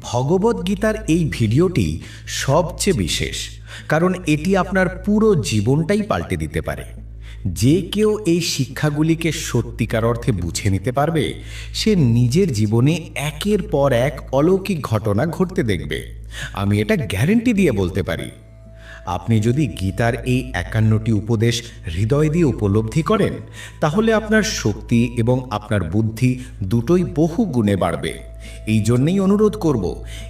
ভগবদ্গীতার এই ভিডিওটি সবচেয়ে বিশেষ, কারণ এটি আপনার পুরো জীবনটাই পাল্টে দিতে পারে। যে কেউ এই শিক্ষাগুলিকে সত্যিকার অর্থে বুঝে নিতে পারবে, সে নিজের জীবনে একের পর এক অলৌকিক ঘটনা ঘটতে দেখবে। আমি এটা গ্যারেন্টি দিয়ে বলতে পারি। আপনি যদি গীতার এই 51টি উপদেশ হৃদয় দিয়ে উপলব্ধি করেন, তাহলে আপনার শক্তি এবং আপনার বুদ্ধি দুটোই বহু গুণে বাড়বে। এই জন্যেই অনুরোধ করব,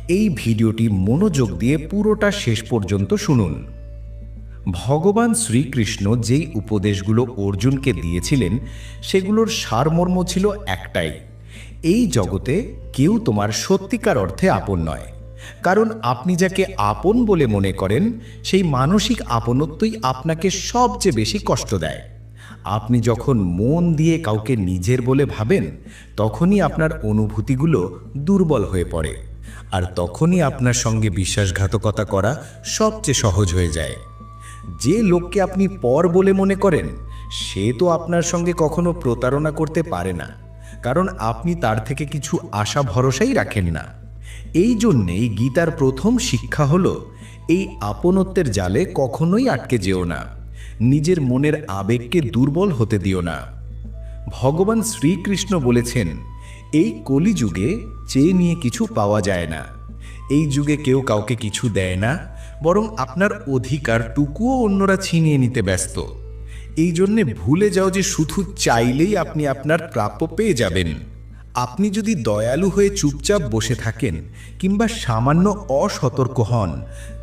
এই ভিডিওটি মনোযোগ দিয়ে পুরোটা শেষ পর্যন্ত শুনুন। ভগবান শ্রীকৃষ্ণ যেই উপদেশগুলো অর্জুনকে দিয়েছিলেন, সেগুলোর সারমর্ম ছিল একটাই: এই জগতে কেউ তোমার সত্যিকার অর্থে আপন নয়। কারণ আপনি যাকে আপন বলে মনে করেন, সেই মানসিক আপনত্বই আপনাকে সবচেয়ে বেশি কষ্ট দেয়। আপনি যখন মন দিয়ে কাউকে নিজের বলে ভাবেন, তখনই আপনার অনুভূতিগুলো দুর্বল হয়ে পড়ে, আর তখনই আপনার সঙ্গে বিশ্বাসঘাতকতা করা সবচেয়ে সহজ হয়ে যায়। যে লোককে আপনি পর বলে মনে করেন, সে তো আপনার সঙ্গে কখনো প্রতারণা করতে পারে না, কারণ আপনি তার থেকে কিছু আশা ভরসাই রাখেন না। এই জন্যেই গীতার প্রথম শিক্ষা হলো, এই আপনত্বের জালে কখনোই আটকে যেও না, নিজের মনের আবেগকে দুর্বল হতে দিও না। ভগবান শ্রীকৃষ্ণ বলেছেন, এই কলিযুগে চেয়ে নিয়ে কিছু পাওয়া যায় না। এই যুগে কেউ কাউকে কিছু দেয় না, বরং আপনার অধিকারটুকুও অন্যরা ছিনিয়ে নিতে ব্যস্ত। এই জন্যে ভুলে যাও যে শুধু চাইলেই আপনি আপনার প্রাপ্য পেয়ে যাবেন। আপনি যদি দয়ালু হয়ে চুপচাপ বসে থাকেন কিংবা সামান্য অসতর্ক হন,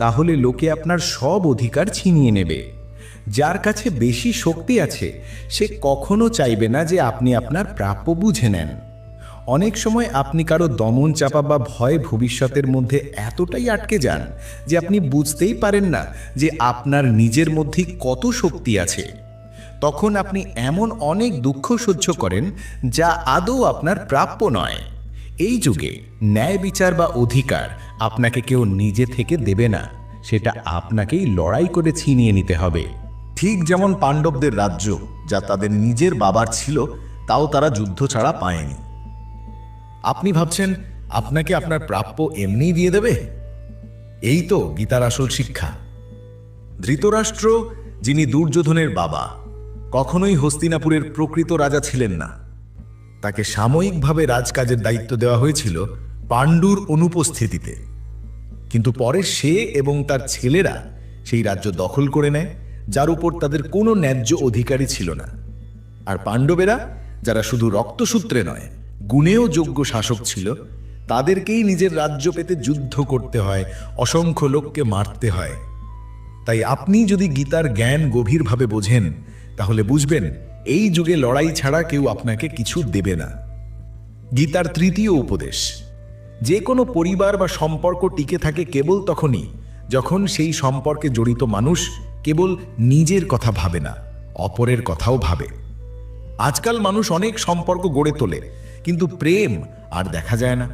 তাহলে লোকে আপনার সব অধিকার ছিনিয়ে নেবে। যার কাছে বেশি শক্তি আছে, সে কখনো চাইবে না যে আপনি আপনার প্রাপ্য বুঝে নেন। অনেক সময় আপনি কারো দমন চাপা বা ভয় ভবিষ্যতের মধ্যে এতটাই আটকে যান যে আপনি বুঝতেই পারেন না যে আপনার নিজের মধ্যে কত শক্তি আছে। তখন আপনি এমন অনেক দুঃখ সহ্য করেন যা আদৌ আপনার প্রাপ্য নয়। এই যুগে ন্যায় বিচার বা অধিকার আপনাকে কেউ নিজে থেকে দেবে না, সেটা আপনাকেই লড়াই করে ছিনিয়ে নিতে হবে। ঠিক যেমন পাণ্ডবদের রাজ্য, যা তাদের নিজের বাবার ছিল, তাও তারা যুদ্ধ ছাড়া পায়নি। আপনি ভাবছেন আপনাকে আপনার প্রাপ্য এমনিই দিয়ে দেবে? এই তো গীতার আসল শিক্ষা। ধৃতরাষ্ট্র, যিনি দুর্যোধনের বাবা, কখনোই হস্তিনাপুরের প্রকৃত রাজা ছিলেন না। তাকে সাময়িকভাবে রাজকাজের দায়িত্ব দেওয়া হয়েছিল পাণ্ডুর অনুপস্থিতিতে, কিন্তু পরে সে এবং তার ছেলেরা সেই রাজ্য দখল করে নেয়, যার উপর তাদের কোনো ন্যায্য অধিকারই ছিল না। আর পাণ্ডবেরা, যারা শুধু রক্তসূত্রে নয়, গুণেও যোগ্য শাসক ছিল, তাদেরকেই নিজের রাজ্য পেতে যুদ্ধ করতে হয়, অসংখ্য লোককে মারতে হয়। তাই আপনি যদি গীতার জ্ঞান গভীরভাবে বোঝেন, তাহলে বুঝবেন এই যুগে লড়াই ছাড়া কেউ আপনাকে কিছু দেবে না। গীতার তৃতীয় উপদেশ: যে কোনো পরিবার বা সম্পর্ক টিকে থাকে কেবল তখনই যখন সেই সম্পর্কে জড়িত মানুষ কেবল নিজের কথা ভাবে না, অপরের কথাও ভাবে। আজকাল মানুষ অনেক সম্পর্ক গড়ে তোলে, কিন্তু প্রেম আর দেখা যায় না।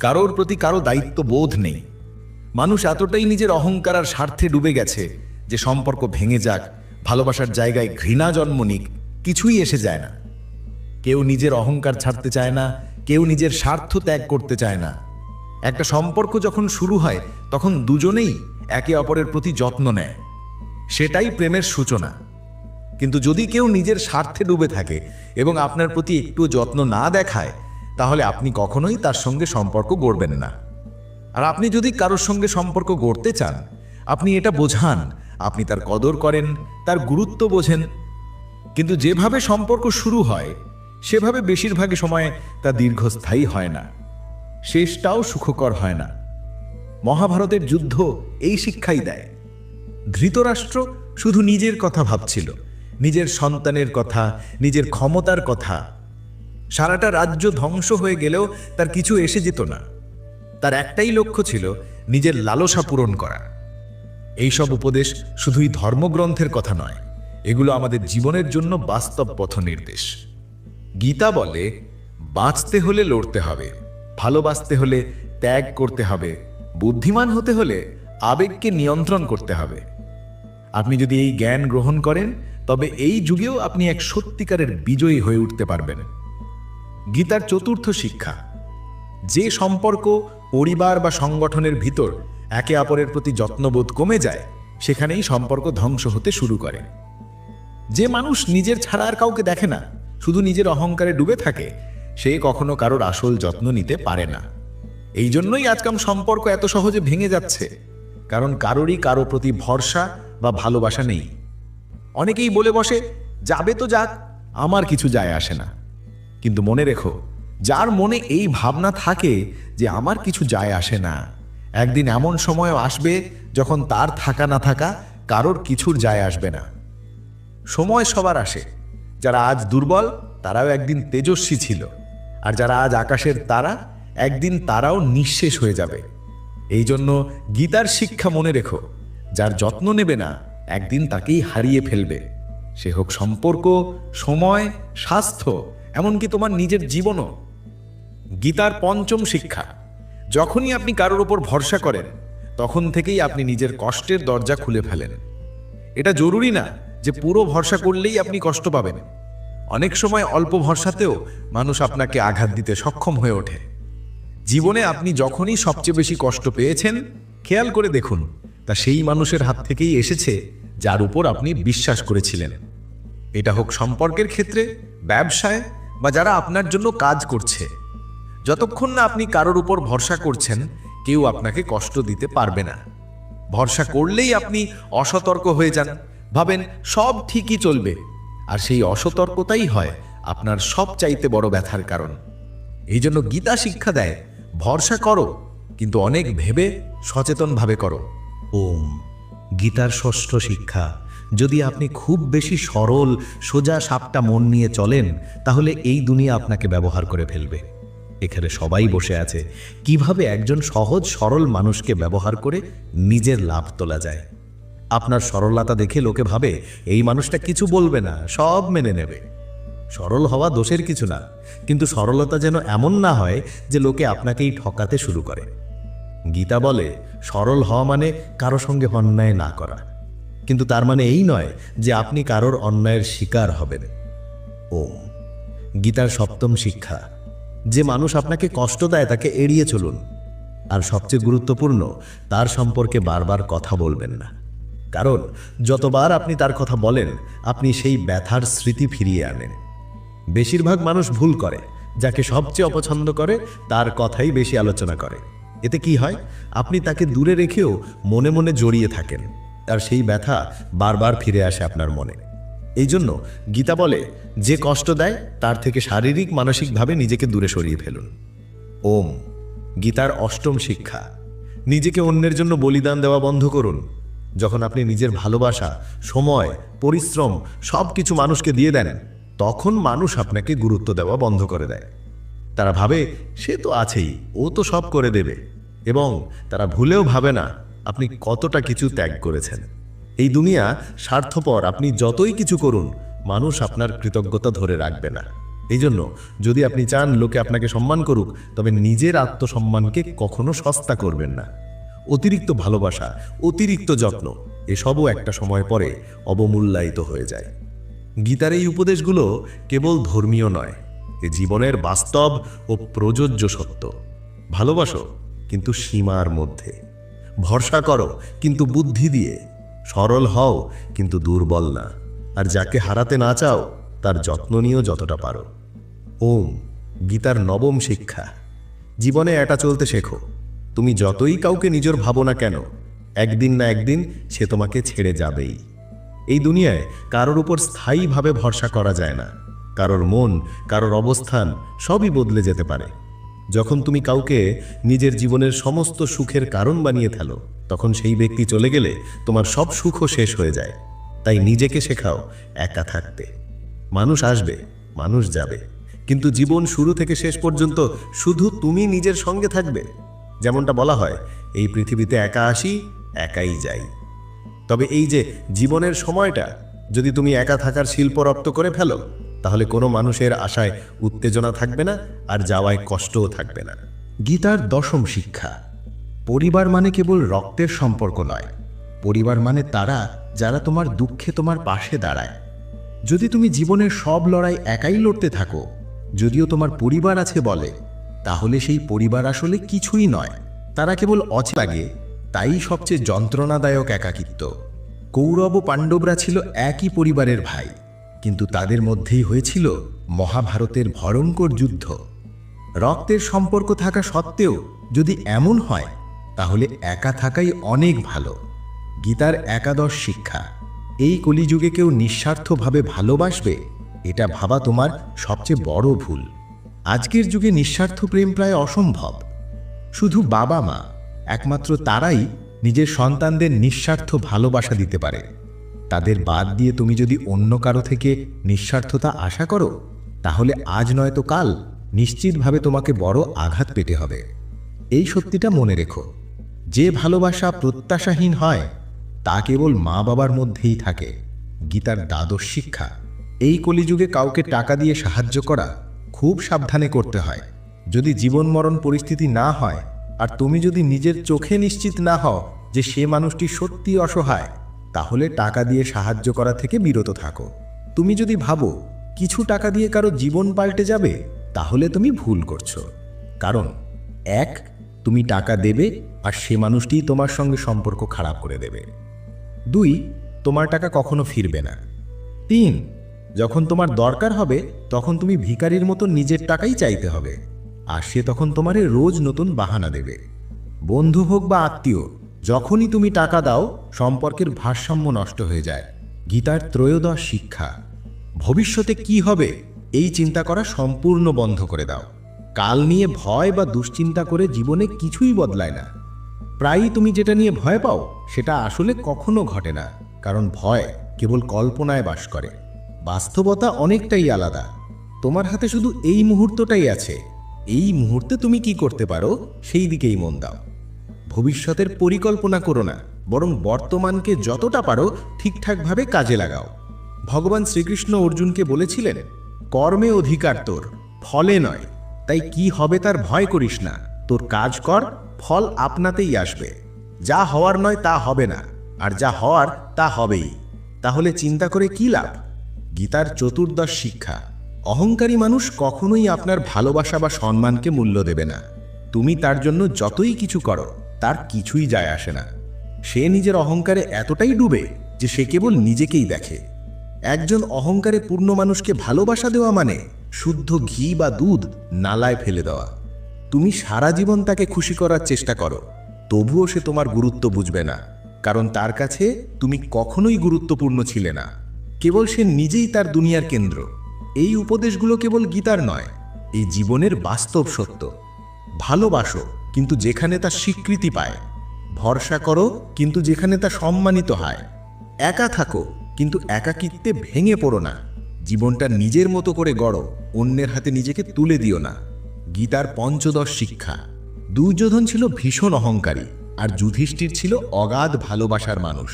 কারোর প্রতি কারো দায়িত্ব বোধ নেই। মানুষ এতটাই নিজের অহংকার আর স্বার্থে ডুবে গেছে যে সম্পর্ক ভেঙে যাক, ভালোবাসার জায়গায় ঘৃণা জন্ম নিক, কিছুই এসে যায় না। কেউ নিজের অহংকার ছাড়তে চায় না, কেউ নিজের স্বার্থ ত্যাগ করতে চায় না। একটা সম্পর্ক যখন শুরু হয়, তখন দুজনেই একে অপরের প্রতি যত্ন নেয়, সেটাই প্রেমের সূচনা। কিন্তু যদি কেউ নিজের স্বার্থে ডুবে থাকে এবং আপনার প্রতি একটু যত্ন না দেখায়, তাহলে আপনি কখনোই তার সঙ্গে সম্পর্ক গড়বেন না। আর আপনি যদি কারোর সঙ্গে সম্পর্ক গড়তে চান, আপনি এটা বোঝান আপনি তার কদর করেন, তার গুরুত্ব বোঝেন। কিন্তু যেভাবে সম্পর্ক শুরু হয়, সেভাবে বেশিরভাগ সময় তা দীর্ঘস্থায়ী হয় না, শেষটাও সুখকর হয় না। মহাভারতের যুদ্ধ এই শিক্ষাই দেয়। ধৃতরাষ্ট্র শুধু নিজের কথা ভাবছিল, নিজের সন্তানের কথা, নিজের ক্ষমতার কথা। সারাটা রাজ্য ধ্বংস হয়ে গেলেও তার কিছু এসে যেত না। তার একটাই লক্ষ্য ছিল নিজের লালসা পূরণ করা। এইসব উপদেশ শুধুই ধর্মগ্রন্থের কথা নয়, এগুলো আমাদের জীবনের জন্য বাস্তব পথ নির্দেশ। গীতা বলে, বাঁচতে হলে লড়তে হবে, ভালোবাসতে হলে ত্যাগ করতে হবে, বুদ্ধিমান হতে হলে আবেগকে নিয়ন্ত্রণ করতে হবে। আপনি যদি এই জ্ঞান গ্রহণ করেন, তবে এই যুগেও আপনি এক সত্যিকারের বিজয়ী হয়ে উঠতে পারবেন। গীতার চতুর্থ শিক্ষা: যে সম্পর্ক পরিবার বা সংগঠনের ভিতর একে অপরের প্রতি যত্নবোধ কমে যায়, সেখানেই সম্পর্ক ধ্বংস হতে শুরু করে। যে মানুষ নিজের ছাড়া আর কাউকে দেখে না, শুধু নিজের অহংকারে ডুবে থাকে, সে কখনো কারোর আসল যত্ন নিতে পারে না। এই জন্যই আজকাল সম্পর্ক এত সহজে ভেঙে যাচ্ছে, কারণ কারোরই কারো প্রতি ভরসা বা ভালোবাসা নেই। অনেকেই বলে বসে, যাবে তো যাক, আমার কিছু যায় আসে না। কিন্তু মনে রেখো, যার মনে এই ভাবনা থাকে যে আমার কিছু যায় আসে না, একদিন এমন সময়ও আসবে যখন তার থাকা না থাকা কারোর কিছুর যায় আসবে না। সময় সবার আসে। যারা আজ দুর্বল তারাও একদিন তেজস্বী ছিল, আর যারা আজ আকাশের তারা, একদিন তারাও নিঃশেষ হয়ে যাবে। এই জন্য গীতার শিক্ষা মনে রেখো, যার যত্ন নেবে না একদিন তাকেই হারিয়ে ফেলবে। সে হোক সম্পর্ক, সময়, স্বাস্থ্য, এমনকি তোমার নিজের জীবনও। গীতার পঞ্চম শিক্ষা, যখনই আপনি কারোর ওপর ভরসা করেন, তখন থেকেই আপনি নিজের কষ্টের দরজা খুলে ফেলেন। এটা জরুরি না যে পুরো ভরসা করলেই আপনি কষ্ট পাবেন। অনেক সময় অল্প ভরসাতেও মানুষ আপনাকে আঘাত দিতে সক্ষম হয়ে ওঠে। জীবনে আপনি যখনই সবচেয়ে বেশি কষ্ট পেয়েছেন, খেয়াল করে দেখুন, তা সেই মানুষের হাত থেকেই এসেছে যার উপর আপনি বিশ্বাস করেছিলেন। এটা হোক সম্পর্কের ক্ষেত্রে, ব্যবসায়, বা যারা আপনার জন্য কাজ করছে। যতক্ষণ না আপনি কারোর উপর ভরসা করছেন, কেউ আপনাকে কষ্ট দিতে পারবে না। ভরসা করলেই আপনি অসতর্ক হয়ে যান, ভাবেন সব ঠিকই চলবে, আর সেই অসতর্কতাই হয় আপনার সবচাইতে বড় ব্যথার কারণ। এই জন্য গীতা শিক্ষা দেয়, ভরসা করো, কিন্তু অনেক ভেবে সচেতনভাবে করো। ওম। গীতার ষষ্ঠ শিক্ষা, যদি আপনি খুব বেশি সরল সোজা সাপটা মন নিয়ে চলেন, তাহলে এই দুনিয়া আপনাকে ব্যবহার করে ফেলবে। এখানে সবাই বসে আছে কিভাবে একজন সহজ সরল মানুষকে ব্যবহার করে নিজের লাভ তোলা যায়। আপনার সরলতা দেখে লোকে ভাবে এই মানুষটা কিছু বলবে না, সব মেনে নেবে। সরল হওয়া দোষের কিছু না, কিন্তু সরলতা যেন এমন না হয় যে লোকে আপনাকেই ঠকাতে শুরু করে। গীতা বলে, সরল হওয়া মানে কারো সঙ্গে অন্যায় না করা, কিন্তু তার মানে এই নয় যে আপনি কারোর অন্যায়ের শিকার হবেন। ওম। গীতার সপ্তম শিক্ষা, যে মানুষ আপনাকে কষ্ট দেয় তাকে এড়িয়ে চলুন, আর সবচেয়ে গুরুত্বপূর্ণ, তার সম্পর্কে বারবার কথা বলবেন না। কারণ যতবার আপনি তার কথা বলেন, আপনি সেই ব্যথার স্মৃতি ফিরিয়ে আনেন। বেশিরভাগ মানুষ ভুল করে, যাকে সবচেয়ে অপছন্দ করে তার কথাই বেশি আলোচনা করে। এতে কি হয়, আপনি তাকে দূরে রেখেও মনে মনে জড়িয়ে থাকেন, আর সেই ব্যথা বারবার ফিরে আসে আপনার মনে। এই জন্য গীতা বলে, যে কষ্ট দেয় তার থেকে শারীরিক মানসিকভাবে নিজেকে দূরে সরিয়ে ফেলুন। ওম। গীতার অষ্টম শিক্ষা, নিজেকে অন্যের জন্য বলিদান দেওয়া বন্ধ করুন। যখন আপনি নিজের ভালোবাসা, সময়, পরিশ্রম সব কিছু মানুষকে দিয়ে দেন, তখন মানুষ আপনাকে গুরুত্ব দেওয়া বন্ধ করে দেয়। তারা ভাবে সে তো আছেই, ও তো সব করে দেবে, এবং তারা ভুলেও ভাবে না আপনি কতটা কিছু ত্যাগ করেছেন। এই দুনিয়া স্বার্থপর, আপনি যতই কিছু করুন, মানুষ আপনার কৃতজ্ঞতা ধরে রাখবে না। এই জন্য যদি আপনি চান লোকে আপনাকে সম্মান করুক, তবে নিজের আত্মসম্মানকে কখনো সস্তা করবেন না। অতিরিক্ত ভালোবাসা, অতিরিক্ত যত্ন, এসবও একটা সময় পরে অবমূল্যায়িত হয়ে যায়। গীতার এই উপদেশগুলো কেবল ধর্মীয় নয়, এ জীবনের বাস্তব ও প্রযোজ্য সত্য। ভালোবাসো, কিন্তু সীমার মধ্যে। ভরসা করো, কিন্তু বুদ্ধি দিয়ে। সরল হও, কিন্তু দুর্বল না। আর যাকে হারাতে না চাও, তার যত্ন নিও যতটা পারো। ওম। গীতার নবম শিক্ষা, জীবনে এটা চলতে শেখো। তুমি যতই কাউকে নিজের ভাবো না কেন, একদিন না একদিন সে তোমাকে ছেড়ে যাবেই। এই দুনিয়ায় কারোর উপর স্থায়ীভাবে ভরসা করা যায় না। কারোর মন, কারোর অবস্থান সবই বদলে যেতে পারে। যখন তুমি কাউকে নিজের জীবনের সমস্ত সুখের কারণ বানিয়ে ফেলো, তখন সেই ব্যক্তি চলে গেলে তোমার সব সুখও শেষ হয়ে যায়। তাই নিজেকে শেখাও একা থাকতে। মানুষ আসবে, মানুষ যাবে, কিন্তু জীবন শুরু থেকে শেষ পর্যন্ত শুধু তুমি নিজের সঙ্গে থাকবে। যেমনটা বলা হয়, এই পৃথিবীতে একা আসি, একাই যাই। তবে এই যে জীবনের সময়টা যদি তুমি একা থাকার শিল্প রপ্ত করে ফেলো, তাহলে কোনো মানুষের আশায় উত্তেজনা থাকবে না, আর যাওয়ায় কষ্টও থাকবে না। গীতার দশম শিক্ষা, পরিবার মানে কেবল রক্তের সম্পর্ক নয়, পরিবার মানে তারা যারা তোমার দুঃখে তোমার পাশে দাঁড়ায়। যদি তুমি জীবনের সব লড়াই একাই লড়তে থাকো, যদিও তোমার পরিবার আছে বলে, তাহলে সেই পরিবার আসলে কিছুই নয়, তারা কেবল লাগে, তাই সবচেয়ে যন্ত্রণাদায়ক একাকিত্ব। কৌরব ও পাণ্ডবরা ছিল একই পরিবারের ভাই, কিন্তু তাদের মধ্যেই হয়েছিল মহাভারতের ভয়ঙ্কর যুদ্ধ। রক্তের সম্পর্ক থাকা সত্ত্বেও যদি এমন হয়, তাহলে একা থাকাই অনেক ভালো। গীতার একাদশ শিক্ষা, এই কলিযুগে কেউ নিঃস্বার্থভাবে ভালোবাসবে, এটা ভাবা তোমার সবচেয়ে বড় ভুল। আজকের যুগে নিঃস্বার্থ প্রেম প্রায় অসম্ভব। শুধু বাবা মা, একমাত্র তারাই নিজের সন্তানদের নিঃস্বার্থ ভালোবাসা দিতে পারে। তাদের বাদ দিয়ে তুমি যদি অন্য কারো থেকে নিঃস্বার্থতা আশা করো, তাহলে আজ নয়তো কাল নিশ্চিতভাবে তোমাকে বড় আঘাত পেতে হবে। এই সত্যিটা মনে রেখো, যে ভালোবাসা প্রত্যাশাহীন হয় তা কেবল মা বাবার মধ্যেই থাকে। গীতার দ্বাদশ শিক্ষা, এই কলিযুগে কাউকে টাকা দিয়ে সাহায্য করা খুব সাবধানে করতে হয়। যদি জীবন মরণ পরিস্থিতি না হয়, আর তুমি যদি নিজের চোখে নিশ্চিত না হও যে সে মানুষটি সত্যি অসহায়, তাহলে টাকা দিয়ে সাহায্য করা থেকে বিরত থাকো। তুমি যদি ভাবো কিছু টাকা দিয়ে কারো জীবন পাল্টে যাবে, তাহলে তুমি ভুল করছো। কারণ এক, তুমি টাকা দেবে আর সে মানুষটি তোমার সঙ্গে সম্পর্ক খারাপ করে দেবে। 2, তোমার টাকা কখনো ফিরবে না। 3, যখন তোমার দরকার হবে তখন তুমি ভিখারির মতো নিজের টাকাই চাইতে হবে, আর সে তখন তোমারে রোজ নতুন বাহানা দেবে। বন্ধু হোক বা আত্মীয়, যখনই তুমি টাকা দাও সম্পর্কের ভারসাম্য নষ্ট হয়ে যায়। গীতার ত্রয়োদশ শিক্ষা, ভবিষ্যতে কি হবে এই চিন্তা করা সম্পূর্ণ বন্ধ করে দাও। কাল নিয়ে ভয় বা দুশ্চিন্তা করে জীবনে কিছুই বদলায় না। প্রায়ই তুমি যেটা নিয়ে ভয় পাও সেটা আসলে কখনো ঘটে না, কারণ ভয় কেবল কল্পনায় বাস করে। বাস্তবতা অনেকটাই আলাদা। তোমার হাতে শুধু এই মুহূর্তটাই আছে। এই মুহূর্তে তুমি কি করতে পারো সেই দিকেই মন দাও। ভবিষ্যতের পরিকল্পনা করো না, বরং বর্তমানকে যতটা পারো ঠিকঠাকভাবে কাজে লাগাও। ভগবান শ্রীকৃষ্ণ অর্জুনকে বলেছিলেন, কর্মে অধিকার তোর, ফলে নয়। তাই কি হবে তার ভয় করিস না, তোর কাজ কর, ফল আপনাতেই আসবে। যা হওয়ার নয় তা হবে না, আর যা হওয়ার তা হবেই। তাহলে চিন্তা করে কি লাভ? গীতার চতুর্দশ শিক্ষা, অহংকারী মানুষ কখনোই আপনার ভালোবাসা বা সম্মানকে মূল্য দেবে না। তুমি তার জন্য যতই কিছু করো তার কিছুই যায় আসে না। সে নিজের অহংকারে এতটাই ডুবে যে সে কেবল নিজেকেই দেখে। একজন অহংকারে পূর্ণ মানুষকে ভালোবাসা দেওয়া মানে শুদ্ধ ঘি বা দুধ নালায় ফেলে দেওয়া। তুমি সারা জীবন তাকে খুশি করার চেষ্টা করো, তবুও সে তোমার গুরুত্ব বুঝবে না, কারণ তার কাছে তুমি কখনোই গুরুত্বপূর্ণ ছিলে না। কেবল সে নিজেই তার দুনিয়ার কেন্দ্র। এই উপদেশগুলো কেবল গীতার নয়, এই জীবনের বাস্তব সত্য। ভালোবাসো কিন্তু যেখানে তা স্বীকৃতি পায়, ভরসা করো কিন্তু যেখানে তা সম্মানিত হয়, একা থাকো কিন্তু একাকিত্বে ভেঙে পড়ো না। জীবনটা নিজের মতো করে গড়ো, অন্যের হাতে নিজেকে তুলে দিও না। গীতার পঞ্চদশ শিক্ষা, দুর্যোধন ছিল ভীষণ অহংকারী, আর যুধিষ্ঠির ছিল অগাধ ভালোবাসার মানুষ।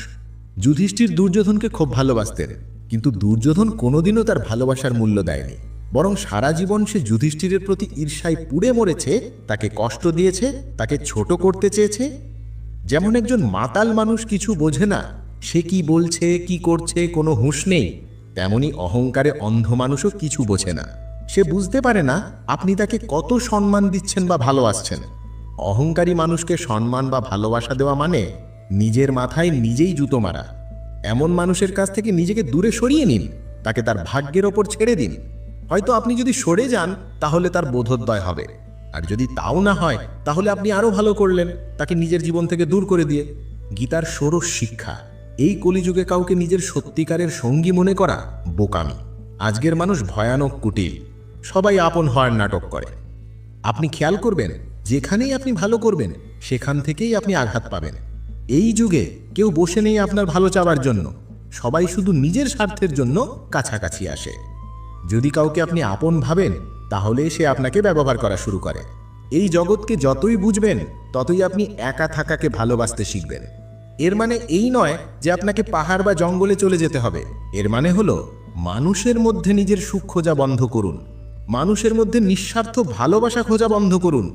যুধিষ্ঠির দুর্যোধনকে খুব ভালোবাসতেন, কিন্তু দুর্যোধন কোনোদিনও তার ভালোবাসার মূল্য দেয়নি, বরং সারা জীবন সে যুধিষ্ঠিরের প্রতি ঈর্ষায় পুড়ে মরেছে, তাকে কষ্ট দিয়েছে, তাকে ছোট করতে চেয়েছে। যেমন একজন মাতাল মানুষ কিছু বোঝে না, সে কি বলছে কি করছে কোনো হুঁশ নেই, তেমনি অহংকারে অন্ধ মানুষও কিছু বোঝে না। সে বুঝতে পারে না আপনি তাকে কত সম্মান দিচ্ছেন বা ভালোবাসছেন। অহংকারী মানুষকে সম্মান বা ভালোবাসা দেওয়া মানে নিজের মাথায় নিজেই জুতো মারা। এমন মানুষের কাছ থেকে নিজেকে দূরে সরিয়ে নিন, তাকে তার ভাগ্যের ওপর ছেড়ে দিন। হয়তো আপনি যদি সরে যান তাহলে তার বোধোদয় হবে, আর যদি তাও না হয় তাহলে আপনি আরো ভালো করলেন তাকে নিজের জীবন থেকে দূর করে দিয়ে। গীতার ষোড়শ শিক্ষা, এই কলিযুগে কাউকে নিজের সত্যিকারের সঙ্গী মনে করা বোকামি। আজকের মানুষ ভয়ানক কুটিল, সবাই আপন হওয়ার নাটক করে। আপনি খেয়াল করবেন, যেখানেই আপনি ভালো করবেন সেখান থেকেই আপনি আঘাত পাবেন। এই যুগে কেউ বসে নেই আপনার ভালো চাওয়ার জন্য, সবাই শুধু নিজের স্বার্থের জন্য কাছাকাছি আসে। যদি কাউকে আপনি আপন ভাবেন, তাহলে সে আপনাকে ব্যবহার করা শুরু করে। এই জগৎকে যতই বুঝবেন ততই আপনি একা থাকাকে ভালোবাসতে শিখবেন। এর মানে এই নয় যে আপনাকে পাহাড় বা জঙ্গলে চলে যেতে হবে। এর মানে হলো মানুষের মধ্যে নিজের সুখ খোঁজা বন্ধ করুন, মানুষের মধ্যে নিঃস্বার্থ ভালোবাসা খোঁজা বন্ধ করুন।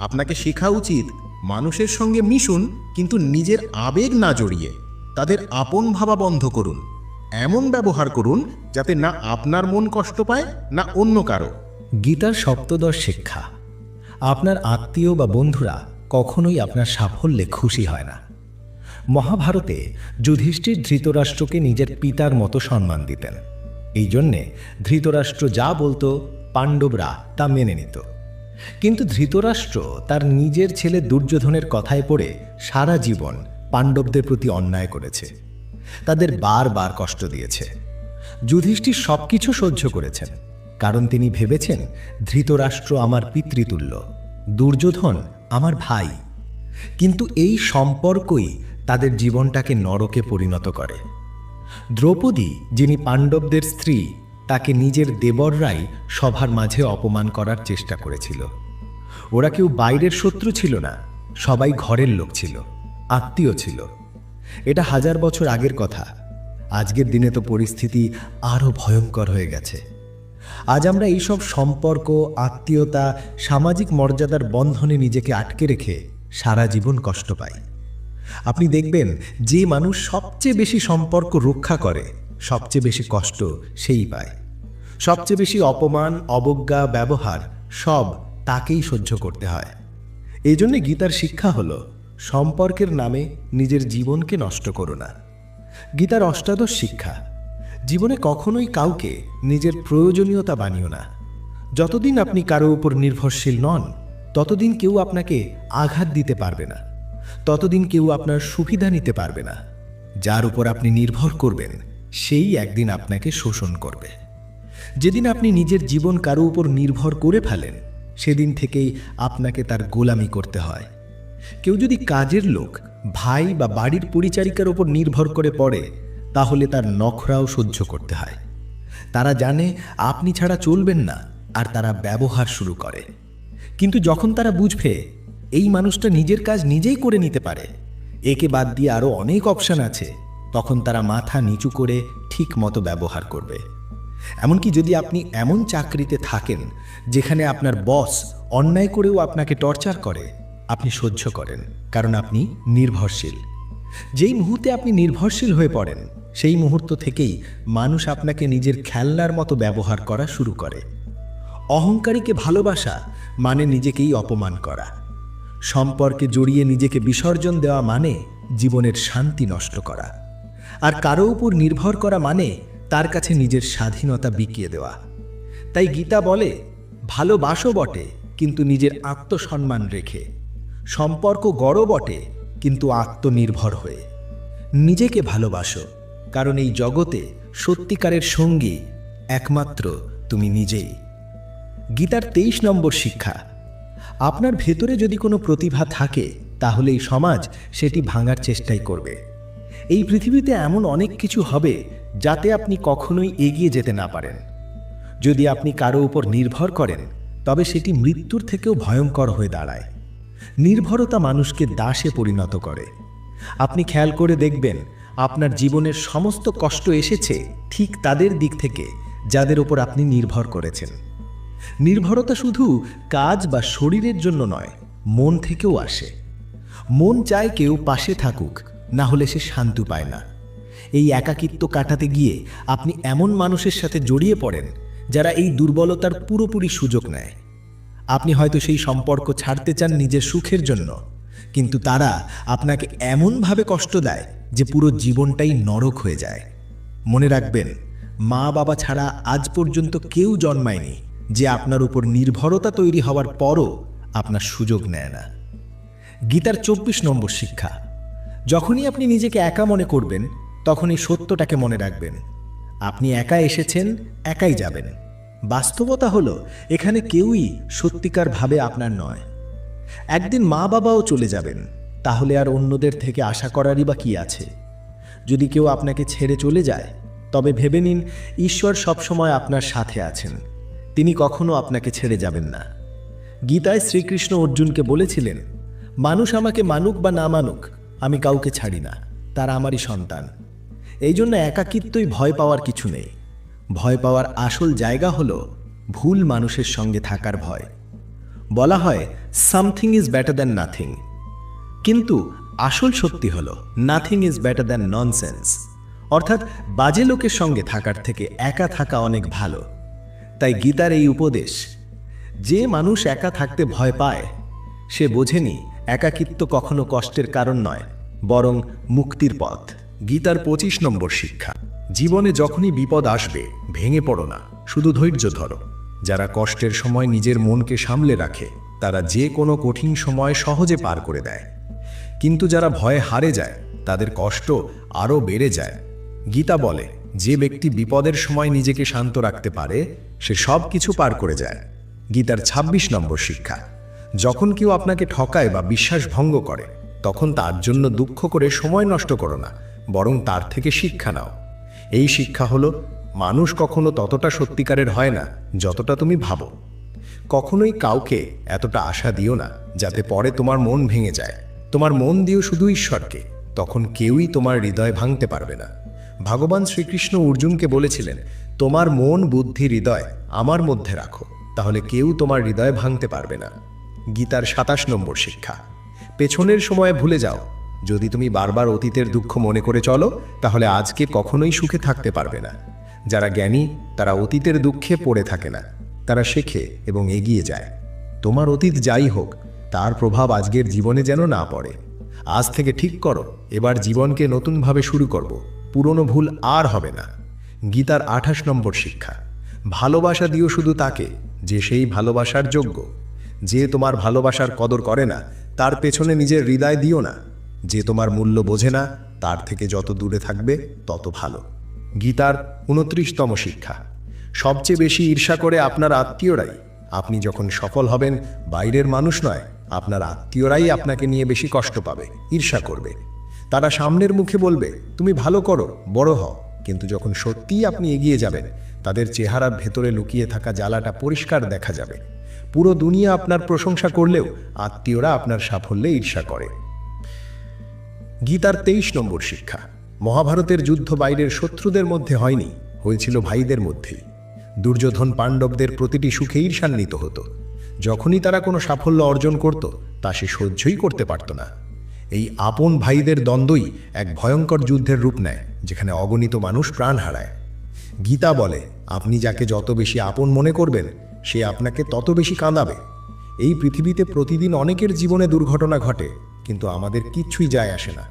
আপনাকে শেখা উচিত মানুষের সঙ্গে মিশুন, কিন্তু নিজের আবেগ না জড়িয়ে। তাদের আপন ভাবা বন্ধ করুন। এমন ব্যবহার করুন যাতে না আপনার মন কষ্ট পায় না অন্য কারো। গীতার সপ্তদশ শিক্ষা, আপনার আত্মীয় বা বন্ধুরা কখনোই আপনার সাফল্যে খুশি হয় না। মহাভারতে যুধিষ্ঠির ধৃতরাষ্ট্রকে নিজের পিতার মতো সম্মান দিতেন। এই জন্যে ধৃতরাষ্ট্র যা বলতো পাণ্ডবরা তা মেনে নিত। কিন্তু ধৃতরাষ্ট্র তার নিজের ছেলে দুর্যোধনের কথায় পড়ে সারা জীবন পাণ্ডবদের প্রতি অন্যায় করেছে, তাদের বারবার কষ্ট দিয়েছে। যুধিষ্ঠির সবকিছু সহ্য করেছেন, কারণ তিনি ভেবেছেন ধৃতরাষ্ট্র আমার পিতৃতুল্য, দুর্যোধন আমার ভাই। কিন্তু এই সম্পর্কই তাদের জীবনটাকে নরকে পরিণত করে। দ্রৌপদী, যিনি পাণ্ডবদের স্ত্রী, তাকে নিজের দেবররাই সভার মাঝে অপমান করার চেষ্টা করেছিল। ওরা কেউ বাইরের শত্রু ছিল না, সবাই ঘরের লোক ছিল, আত্মীয় ছিল। এটা 1000 বছর আগের কথা। আজকের দিনে তো পরিস্থিতি আরও ভয়ঙ্কর হয়ে গেছে। আজ আমরা এইসব সম্পর্ক, আত্মীয়তা, সামাজিক মর্যাদার বন্ধনে নিজেকে আটকে রেখে সারা জীবন কষ্ট পাই। আপনি দেখবেন যে মানুষ সবচেয়ে বেশি সম্পর্ক রক্ষা করে, সবচেয়ে বেশি কষ্ট সেই পায়। সবচেয়ে বেশি অপমান, অবজ্ঞা, ব্যবহার সব তাকেই সহ্য করতে হয়। এই জন্যে গীতার শিক্ষা হলো, সম্পর্কের নামে নিজের জীবনকে নষ্ট করো না। গীতার অষ্টাদশ শিক্ষা, জীবনে কখনোই কাউকে নিজের প্রয়োজনীয়তা বানিও না। যতদিন আপনি কারো উপর নির্ভরশীল নন, ততদিন কেউ আপনাকে আঘাত দিতে পারবে না, ততদিন কেউ আপনার সুবিধা নিতে পারবে না। যার উপর আপনি নির্ভর করবেন, সেই একদিন আপনাকে শোষণ করবে। যেদিন আপনি নিজের জীবন কারো উপর নির্ভর করে ফেলেন, সেদিন থেকেই আপনাকে তার গোলামি করতে হয়। কেউ যদি কাজের লোক, ভাই বা বাড়ির পরিচারিকার উপর নির্ভর করে পড়ে, তাহলে তার নখরাও সহ্য করতে হয়। তারা জানে আপনি ছাড়া চলবেন না, আর তারা ব্যবহার শুরু করে। কিন্তু যখন তারা বুঝবে এই মানুষটা নিজের কাজ নিজেই করে নিতে পারে, একে বাদ দিয়ে আরও অনেক অপশন আছে, তখন তারা মাথা নিচু করে ঠিক মতো ব্যবহার করবে। এমনকি যদি আপনি এমন চাকরিতে থাকেন যেখানে আপনার বস অন্যায় করেও আপনাকে টর্চার করে, আপনি সহ্য করেন, কারণ আপনি নির্ভরশীল। যেই মুহূর্তে আপনি নির্ভরশীল হয়ে পড়েন, সেই মুহূর্ত থেকেই মানুষ আপনাকে নিজের খেলনার মতো ব্যবহার করা শুরু করে। অহংকারীকে ভালোবাসা মানে নিজেকেই অপমান করা। সম্পর্কে জড়িয়ে নিজেকে বিসর্জন দেওয়া মানে জীবনের শান্তি নষ্ট করা। আর কারো উপর নির্ভর করা মানে তার কাছে নিজের স্বাধীনতা বিকিয়ে দেওয়া। তাই গীতা বলে, ভালোবাসো বটে কিন্তু নিজের আত্মসম্মান রেখে, সম্পর্ক গড় বটে কিন্তু আত্মনির্ভর হয়ে। নিজেকে ভালোবাসো, কারণ এই জগতে সত্যিকারের সঙ্গী একমাত্র তুমি নিজেই। গীতার 23 নম্বর শিক্ষা, আপনার ভেতরে যদি কোনো প্রতিভা থাকে, তাহলে এই সমাজ সেটি ভাঙার চেষ্টাই করবে। এই পৃথিবীতে এমন অনেক কিছু হবে যাতে আপনি কখনোই এগিয়ে যেতে না পারেন। যদি আপনি কারো উপর নির্ভর করেন, তবে সেটি মৃত্যুর থেকেও ভয়ঙ্কর হয়ে দাঁড়ায়। নির্ভরতা মানুষকে দাসে পরিণত করে। আপনি খেয়াল করে দেখবেন, আপনার জীবনের সমস্ত কষ্ট এসেছে ঠিক তাদের দিক থেকে যাদের উপর আপনি নির্ভর করেছেন। নির্ভরতা শুধু কাজ বা শরীরের জন্য নয়, মন থেকেও আসে। মন চায় কেউ পাশে থাকুক, না হলে সে শান্তি পায় না। এই একাকিত্ব কাটাতে গিয়ে আপনি এমন মানুষের সাথে জড়িয়ে পড়েন যারা এই দুর্বলতার পুরোপুরি সুযোগ নেয়। আপনি হয়তো সেই সম্পর্ক ছাড়তে চান নিজের সুখের জন্য, কিন্তু তারা আপনাকে এমনভাবে কষ্ট দেয় যে পুরো জীবনটাই নরক হয়ে যায়। মনে রাখবেন, মা বাবা ছাড়া আজ পর্যন্ত কেউ জন্মায়নি যে আপনার উপর নির্ভরতা তৈরি হওয়ার পরও আপনার সুযোগ নেয় না। গীতার 24 নম্বর শিক্ষা, যখনই আপনি নিজেকে একা মনে করবেন, তখনই সত্যটাকে মনে রাখবেন, আপনি একা এসেছেন, একাই যাবেন। বাস্তবতা হলো, এখানে কেউই সত্যিকারভাবে আপনার নয়। একদিন মা বাবাও চলে যাবেন, তাহলে আর অন্যদের থেকে আশা করারই বা কি আছে? যদি কেউ আপনাকে ছেড়ে চলে যায়, তবে ভেবে নিন ঈশ্বর সবসময় আপনার সাথে আছেন। তিনি কখনো আপনাকে ছেড়ে যাবেন না। গীতায় শ্রীকৃষ্ণ অর্জুনকে বলেছিলেন, মানুষ আমাকে মানুক বা না মানুক, আমি কাউকে ছাড়ি না, তারা আমারই সন্তান। এই জন্য একাকিত্বই ভয় পাওয়ার কিছু নেই। ভয় পাওয়ার আসল জায়গা হলো ভুল মানুষের সঙ্গে থাকার ভয়। বলা হয় something is better than nothing, কিন্তু আসল সত্যি হলো nothing is better than nonsense. অর্থাৎ বাজে লোকের সঙ্গে থাকার থেকে একা থাকা অনেক ভালো। তাই গীতার এই উপদেশ, যে মানুষ একা থাকতে ভয় পায় সে বোঝেনি একাকিত্ব কখনো কষ্টের কারণ নয়, বরং মুক্তির পথ। গীতার 25 নম্বর শিক্ষা। জীবনে যখনই বিপদ আসবে ভেঙে পড়ো না, শুধু ধৈর্য ধরো। যারা কষ্টের সময় নিজের মনকে সামলে রাখে তারা যে কোনো কঠিন সময় সহজে পার করে দেয়, কিন্তু যারা ভয়ে হারে যায় তাদের কষ্ট আরও বেড়ে যায়। গীতা বলে, যে ব্যক্তি বিপদের সময় নিজেকে শান্ত রাখতে পারে সে সব কিছু পার করে যায়। গীতার 26 নম্বর শিক্ষা। যখন কেউ আপনাকে ঠকায় বা বিশ্বাস ভঙ্গ করে তখন তার জন্য দুঃখ করে সময় নষ্ট করো না, বরং তার থেকে শিক্ষা নাও। এই শিক্ষা হলো, মানুষ কখনো ততটা সত্যিকারের হয় না যতটা তুমি ভাবো। কখনোই কাউকে এতটা আশা দিও না যাতে পরে তোমার মন ভেঙে যায়। তোমার মন দিও শুধু ঈশ্বরকে, তখন কেউই তোমার হৃদয় ভাঙতে পারবে না। ভগবান শ্রীকৃষ্ণ অর্জুনকে বলেছিলেন, তোমার মন বুদ্ধি হৃদয় আমার মধ্যে রাখো, তাহলে কেউ তোমার হৃদয় ভাঙতে পারবে না। গীতার 27 নম্বর শিক্ষা। পেছনের সময় ভুলে যাও। যদি তুমি বারবার অতীতের দুঃখ মনে করে চলো তাহলে আজকে কখনোই সুখে থাকতে পারবে না। যারা জ্ঞানী তারা অতীতের দুঃখে পড়ে থাকে না, তারা শেখে এবং এগিয়ে যায়। তোমার অতীত যাই হোক তার প্রভাব আজকের জীবনে যেন না পড়ে। আজ থেকে ঠিক করো, এবার জীবনকে নতুনভাবে শুরু করব, পুরনো ভুল আর হবে না। গীতার 28 নম্বর শিক্ষা। ভালোবাসা দিও শুধু তাকে যে সেই ভালোবাসার যোগ্য। যে তোমার ভালোবাসার কদর করে না তার পেছনে নিজের হৃদয় দিও না। যে তোমার মূল্য বোঝে না তার থেকে যত দূরে থাকবে তত ভালো। গীতার 29তম শিক্ষা। সবচেয়ে বেশি ঈর্ষা করে আপনার আত্মীয়রাই। আপনি যখন সফল হবেন বাইরের মানুষ নয়, আপনার আত্মীয়রাই আপনাকে নিয়ে বেশি কষ্ট পাবে, ঈর্ষা করবে। তারা সামনের মুখে বলবে তুমি ভালো করো, বড় হও, কিন্তু যখন সত্যিই আপনি এগিয়ে যাবেন তাদের চেহারার ভেতরে লুকিয়ে থাকা জ্বালাটা পরিষ্কার দেখা যাবে। পুরো দুনিয়া আপনার প্রশংসা করলেও আত্মীয়রা আপনার সাফল্যে ঈর্ষা করে। গীতার 23 নম্বর শিক্ষা। মহাভারতের যুদ্ধ বাইরের শত্রুদের মধ্যে হয়নি, হয়েছিল ভাইদের মধ্যেই। দুর্যোধন পাণ্ডবদের প্রতিটি সুখে ঈর্ষান্বিত হতো। যখনই তারা কোনো সাফল্য অর্জন করত তা সে সহ্যই করতে পারত না। এই আপন ভাইদের দ্বন্দ্বই এক ভয়ঙ্কর যুদ্ধের রূপ নেয়, যেখানে অগণিত মানুষ প্রাণ হারায়। গীতা বলে, আপনি যাকে যত বেশি আপন মনে করবেন সে আপনাকে তত বেশি কাঁদাবে। এই পৃথিবীতে প্রতিদিন অনেকের জীবনে দুর্ঘটনা ঘটে, কিন্তু আমাদের কিচ্ছুই যায় আসে না।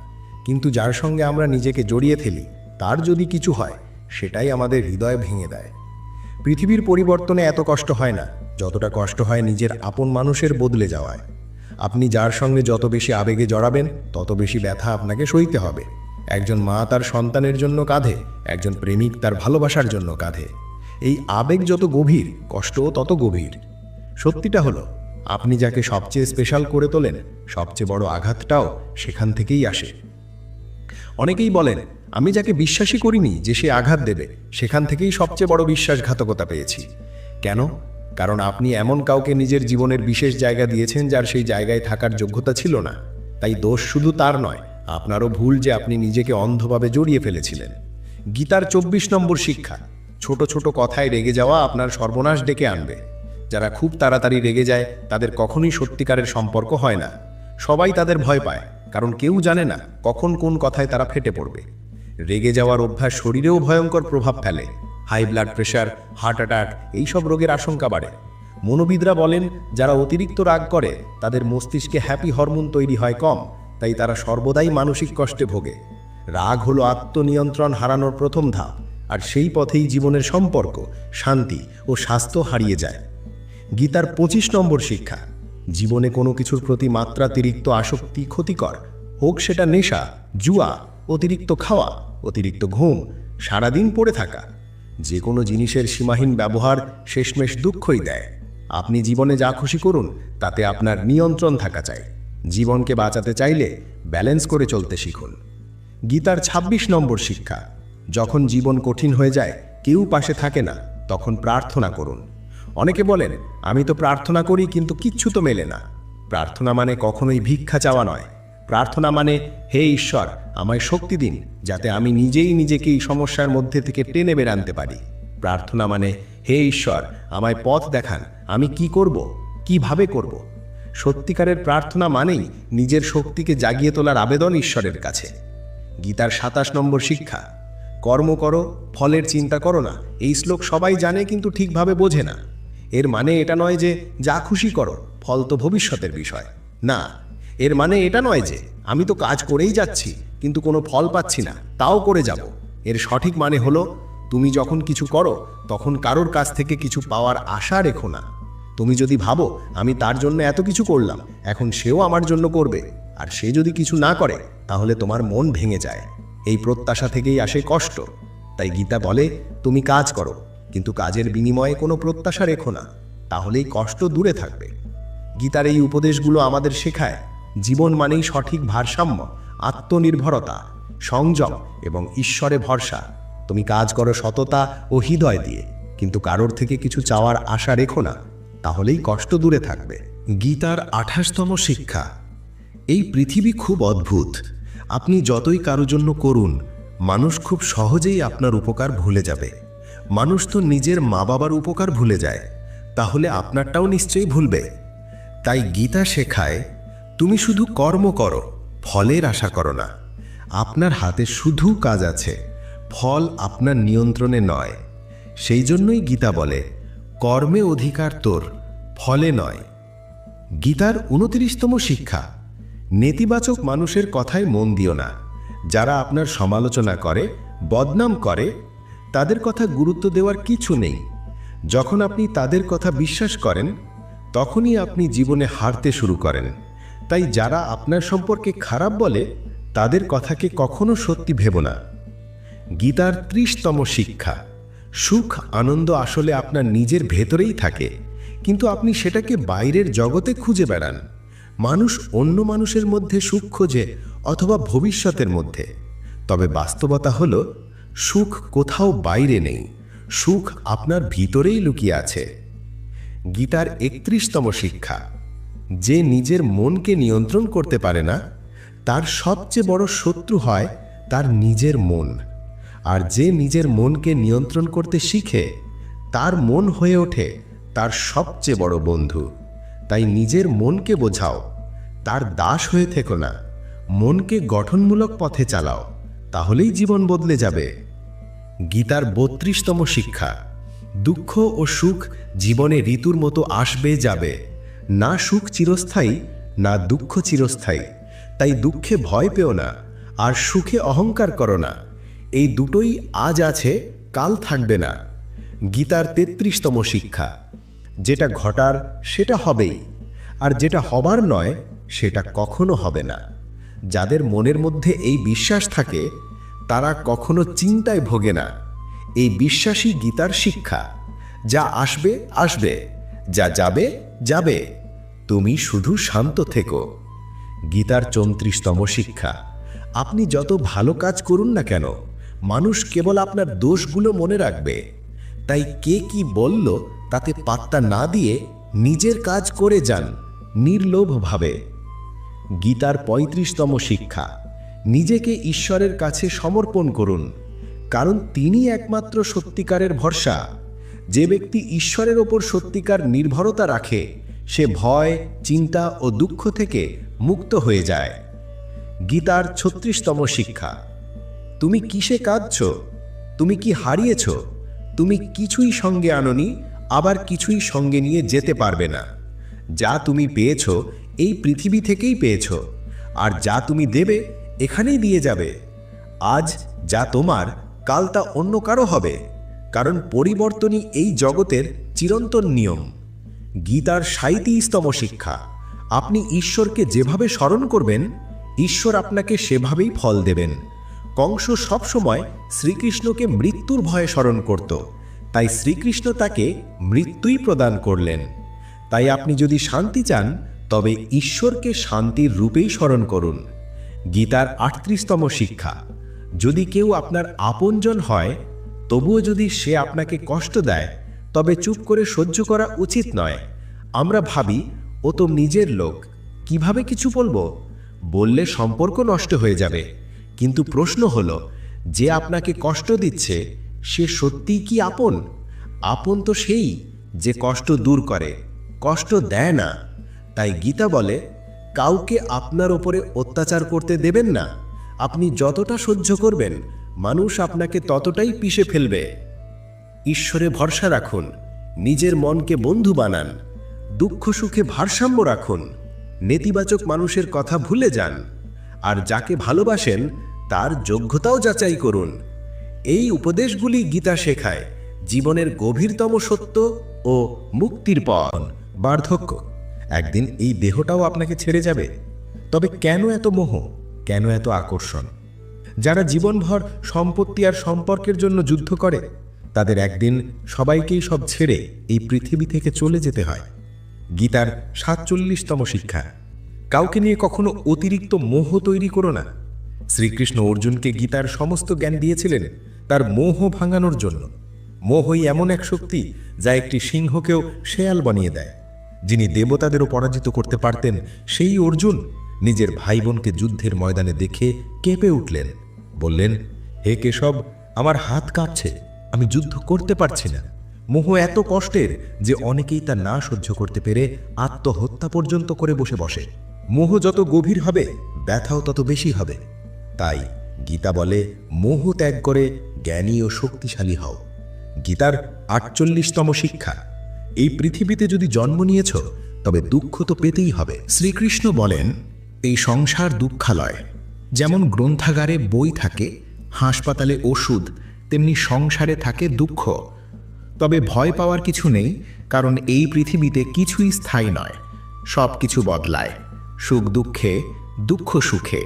কিন্তু যার সঙ্গে আমরা নিজেকে জড়িয়ে ফেলি তার যদি কিছু হয় সেটাই আমাদের হৃদয় ভেঙে দেয়। পৃথিবীর পরিবর্তনে এত কষ্ট হয় না যতটা কষ্ট হয় নিজের আপন মানুষের বদলে যাওয়ায়। আপনি যার সঙ্গে যত বেশি আবেগে জড়াবেন তত বেশি ব্যথা আপনাকে সইতে হবে। একজন মা তার সন্তানের জন্য কাঁধে, একজন প্রেমিক তার ভালোবাসার জন্য কাঁধে। এই আবেগ যত গভীর, কষ্টও তত গভীর। সত্যিটা হলো, আপনি যাকে সবচেয়ে স্পেশাল করে তোলেন সবচেয়ে বড় আঘাতটাও সেখান থেকেই আসে। অনেকেই বলেন, আমি যাকে বিশ্বাসই করিনি যে সে আঘাত দেবে সেখান থেকেই সবচেয়ে বড় বিশ্বাসঘাতকতা পেয়েছি। কেন? কারণ আপনি এমন কাউকে নিজের জীবনের বিশেষ জায়গা দিয়েছেন যার সেই জায়গায় থাকার যোগ্যতা ছিল না। তাই দোষ শুধু তার নয়, আপনারও ভুল যে আপনি নিজেকে অন্ধভাবে জড়িয়ে ফেলেছিলেন। গীতার 24 নম্বর শিক্ষা। ছোট ছোট কথায় রেগে যাওয়া আপনার সর্বনাশ ডেকে আনবে। যারা খুব তাড়াতাড়ি রেগে যায় তাদের কখনোই সত্যিকারের সম্পর্ক হয় না। সবাই তাদের ভয় পায়, কারণ কেউ জানে না কখন কোন কথায় তারা ফেটে পড়বে। রেগে যাওয়ার অভ্যাস শরীরেও ভয়ঙ্কর প্রভাব ফেলে। High blood pressure, heart attack এইসব রোগের আশঙ্কা বাড়ে। মনোবিদরা বলেন, যারা অতিরিক্ত রাগ করে তাদের মস্তিষ্কে হ্যাপি হরমোন তৈরি হয় কম, তাই তারা সর্বদাই মানসিক কষ্টে ভোগে। রাগ হলো আত্মনিয়ন্ত্রণ হারানোর প্রথম ধাপ, আর সেই পথেই জীবনের সম্পর্ক, শান্তি ও স্বাস্থ্য হারিয়ে যায়। গীতার 25 নম্বর শিক্ষা। জীবনে কোনো কিছুর প্রতি মাত্রাতিরিক্ত আসক্তি ক্ষতিকর। হোক সেটা নেশা, জুয়া, অতিরিক্ত খাওয়া, অতিরিক্ত ঘুম, সারাদিন পড়ে থাকা। যে কোনো জিনিসের সীমাহীন ব্যবহার শেষমেশ দুঃখই দেয়। আপনি জীবনে যা খুশি করুন, তাতে আপনার নিয়ন্ত্রণ থাকা চাই। জীবনকে বাঁচাতে চাইলে ব্যালেন্স করে চলতে শিখুন। গীতার 26 নম্বর শিক্ষা। যখন জীবন কঠিন হয়ে যায়, কেউ পাশে থাকে না, তখন প্রার্থনা করুন। অনেকে বলেন, আমি তো প্রার্থনা করি কিন্তু কিচ্ছু তো মেলে না। প্রার্থনা মানে কখনোই ভিক্ষা চাওয়া নয়। প্রার্থনা মানে, হে ঈশ্বর, আমায় শক্তি দিন যাতে আমি নিজেই নিজেকে এই সমস্যার মধ্যে থেকে টেনে বের আনতে পারি। প্রার্থনা মানে, হে ঈশ্বর, আমায় পথ দেখান, আমি কি করব, কিভাবে করব। সত্যিকারের প্রার্থনা মানেই নিজের শক্তিকে জাগিয়ে তোলার আবেদন ঈশ্বরের কাছে। গীতার 27 নম্বর শিক্ষা। কর্ম করো, ফলের চিন্তা করো না। এই শ্লোক সবাই জানে কিন্তু ঠিকভাবে বোঝে না। এর মানে এটা নয় যে যা খুশি করো, ফল তো ভবিষ্যতের বিষয়। না, এর মানে এটা নয় যে আমি তো কাজ করেই যাচ্ছি কিন্তু কোনো ফল পাচ্ছি না, তাও করে যাব। এর সঠিক মানে হলো, তুমি যখন কিছু করো তখন কারোর কাছ থেকে কিছু পাওয়ার আশা রেখো না। তুমি যদি ভাবো আমি তার জন্য এত কিছু করলাম, এখন সেও আমার জন্য করবে, আর সে যদি কিছু না করে তাহলে তোমার মন ভেঙে যায়। এই প্রত্যাশা থেকেই আসে কষ্ট। তাই গীতা বলে, তুমি কাজ করো কিন্তু কাজের বিনিময়ে কোনো প্রত্যাশা রেখো না, তাহলেই কষ্ট দূরে থাকবে। গীতার এই উপদেশগুলো আমাদের শেখায় জীবন মানেই সঠিক ভারসাম্য, আত্মনির্ভরতা, সংযম এবং ঈশ্বরে ভরসা। তুমি কাজ করো সততা ও হৃদয় দিয়ে, কিন্তু কারোর থেকে কিছু চাওয়ার আশা রেখো না, তাহলেই কষ্ট দূরে থাকবে। গীতার 28তম শিক্ষা। এই পৃথিবী খুব অদ্ভুত। আপনি যতই কারো জন্য করুন, মানুষ খুব সহজেই আপনার উপকার ভুলে যাবে। মানুষ তো নিজের মা বাবার উপকার ভুলে যায়, তাহলে আপনারটাও নিশ্চয়ই ভুলবে। তাই গীতা শেখায়, তুমি শুধু কর্ম করো, ফলের আশা করো না। আপনার হাতে শুধু কাজ আছে, ফল আপনার নিয়ন্ত্রণে নয়। সেই জন্যই গীতা বলে, কর্মে অধিকার তোর, ফলে নয়। গীতার 29তম শিক্ষা। নেতিবাচক মানুষের কথায় মন দিও না। যারা আপনার সমালোচনা করে, বদনাম করে, তাদের কথা গুরুত্ব দেওয়ার কিছু নেই। যখন আপনি তাদের কথা বিশ্বাস করেন, তখনই আপনি জীবনে হারতে শুরু করেন। তাই যারা আপনার সম্পর্কে খারাপ বলে, তাদের কথাকে কখনো সত্যি ভেবো না। গীতার 30তম শিক্ষা। সুখ আনন্দ আসলে আপনার নিজের ভেতরেই থাকে, কিন্তু আপনি সেটাকে বাইরের জগতে খুঁজে বেড়ান। মানুষ অন্য মানুষের মধ্যে সুখ খোঁজে অথবা ভবিষ্যতের মধ্যে। তবে বাস্তবতা হলো, সুখ কোথাও বাইরে নেই, সুখ আপনার ভিতরেই লুকিয়ে আছে। গীতার 31তম শিক্ষা। যে নিজের মনকে নিয়ন্ত্রণ করতে পারে না, তার সবচেয়ে বড় শত্রু হয় তার নিজের মন। আর যে নিজের মনকে নিয়ন্ত্রণ করতে শিখে, তার মন হয়ে ওঠে তার সবচেয়ে বড় বন্ধু। তাই নিজের মনকে বোঝাও, তার দাস হয়ে থেকো না। মনকে গঠনমূলক পথে চালাও, তাহলেই জীবন বদলে যাবে। গীতার 32তম শিক্ষা। দুঃখ ও সুখ জীবনে ঋতুর মতো আসবে যাবে। না সুখ চিরস্থায়ী, না দুঃখ চিরস্থায়ী। তাই দুঃখে ভয় পেও না, আর সুখে অহংকার করো না। এই দুটোই আজ আছে, কাল থাকবে না। গীতার 33তম শিক্ষা। যেটা ঘটার সেটা হবেই, আর যেটা হবার নয় সেটা কখনো হবে না। যাদের মনের মধ্যে এই বিশ্বাস থাকে, তারা কখনো চিন্তায় ভোগে না। এই বিশ্বাসই গীতার শিক্ষা। যা আসবে আসবে, যা যাবে যাবে, তুমি শুধু শান্ত থেকো। গীতার 34তম শিক্ষা। আপনি যত ভালো কাজ করুন না কেন, মানুষ কেবল আপনার দোষগুলো মনে রাখবে। তাই কে কি বলল তাতে পাত্তা না দিয়ে নিজের কাজ করে যান নির্লোভভাবে। গীতার 35তম শিক্ষা। নিজেকে ঈশ্বরের কাছে সমর্পণ করুন, কারণ তিনি একমাত্র সত্যিকারের ভরসা। যে ব্যক্তি ঈশ্বরের ওপর সত্যিকার নির্ভরতা রাখে, সে ভয়, চিন্তা ও দুঃখ থেকে মুক্ত হয়ে যায়। গীতার 36তম শিক্ষা। তুমি কিসে কাঁদছ? তুমি কি হারিয়েছ? তুমি কিছুই সঙ্গে আনোনি, আবার কিছুই সঙ্গে নিয়ে যেতে পারবে না। যা তুমি পেয়েছ এই পৃথিবী থেকেই পেয়েছ, আর যা তুমি দেবে এখানেই দিয়ে যাবে। আজ যা তোমার, কাল তা অন্য কারো হবে, কারণ পরিবর্তনই এই জগতের চিরন্তন নিয়ম। গীতার 37তম শিক্ষা। আপনি ঈশ্বরকে যেভাবে স্মরণ করবেন, ঈশ্বর আপনাকে সেভাবেই ফল দেবেন। কংস সবসময় শ্রীকৃষ্ণকে মৃত্যুর ভয়ে স্মরণ করত, তাই শ্রীকৃষ্ণ তাকে মৃত্যুই প্রদান করলেন। তাই আপনি যদি শান্তি চান, তবে ঈশ্বরকে শান্তির রূপেই স্মরণ করুন। গীতার 38তম শিক্ষা। যদি কেউ আপনার আপনজন হয়, তবুও যদি সে আপনাকে কষ্ট দেয়, তবে চুপ করে সহ্য করা উচিত নয়। আমরা ভাবি, ও তো নিজের লোক, কিভাবে কিছু বলবো? বললে সম্পর্ক নষ্ট হয়ে যাবে। কিন্তু প্রশ্ন হলো, যে আপনাকে কষ্ট দিচ্ছে সে সত্যিই কি আপন? আপন তো সেই যে কষ্ট দূর করে, কষ্ট দেয় না। তাই গীতা বলে, কাউকে আপনার ওপরে অত্যাচার করতে দেবেন না। আপনি যতটা সহ্য করবেন, মানুষ আপনাকে ততটাই পিষে ফেলবে। ঈশ্বরে ভরসা রাখুন, নিজের মনকে বন্ধু বানান, দুঃখ সুখে ভারসাম্য রাখুন, নেতিবাচক মানুষের কথা ভুলে যান, আর যাকে ভালোবাসেন তার যোগ্যতাও যাচাই করুন। এই উপদেশগুলি গীতা শেখায় জীবনের গভীরতম সত্য ও মুক্তির পথ। বার্ধক্য, একদিন এই দেহটাও আপনাকে ছেড়ে যাবে। তবে কেন এত মোহ, কেন এত আকর্ষণ? যারা জীবনভর সম্পত্তি আর সম্পর্কের জন্য যুদ্ধ করে, তাদের একদিন সবাইকেই সব ছেড়ে এই পৃথিবী থেকে চলে যেতে হয়। গীতার ৪৭তম শিক্ষা, কাউকে নিয়ে কখনো অতিরিক্ত মোহ তৈরি করো না। শ্রীকৃষ্ণ অর্জুনকে গীতার সমস্ত জ্ঞান দিয়েছিলেন তার মোহ ভাঙানোর জন্য। মোহই এমন এক শক্তি যা একটি সিংহকেও শেয়াল বানিয়ে দেয়। যিনি দেবতাদেরও পরাজিত করতে পারতেন, সেই অর্জুন নিজের ভাই বোনকে যুদ্ধের ময়দানে দেখে কেঁপে উঠলেন, বললেন, হে কেশব, আমার হাত কাঁপছে, আমি যুদ্ধ করতে পারছি না। মোহ এত কষ্টের যে অনেকেই তা না সহ্য করতে পেরে আত্মহত্যা পর্যন্ত করে বসে। মোহ যত গভীর হবে, ব্যথাও তত বেশি হবে। তাই গীতা বলে, মোহ ত্যাগ করে জ্ঞানী ও শক্তিশালী হও। গীতার ৪৮তম শিক্ষা, এই পৃথিবীতে যদি জন্ম নিয়েছ তবে দুঃখ তো পেতেই হবে। শ্রীকৃষ্ণ বলেন, এই সংসার দুঃখালয়। যেমন গ্রন্থাগারে বই থাকে, হাসপাতালে ওষুধ, তেমনি সংসারে থাকে দুঃখ। তবে ভয় পাওয়ার কিছু নেই, কারণ এই পৃথিবীতে কিছুই স্থায়ী নয়। সব কিছু বদলায়, সুখ দুঃখে, দুঃখ সুখে,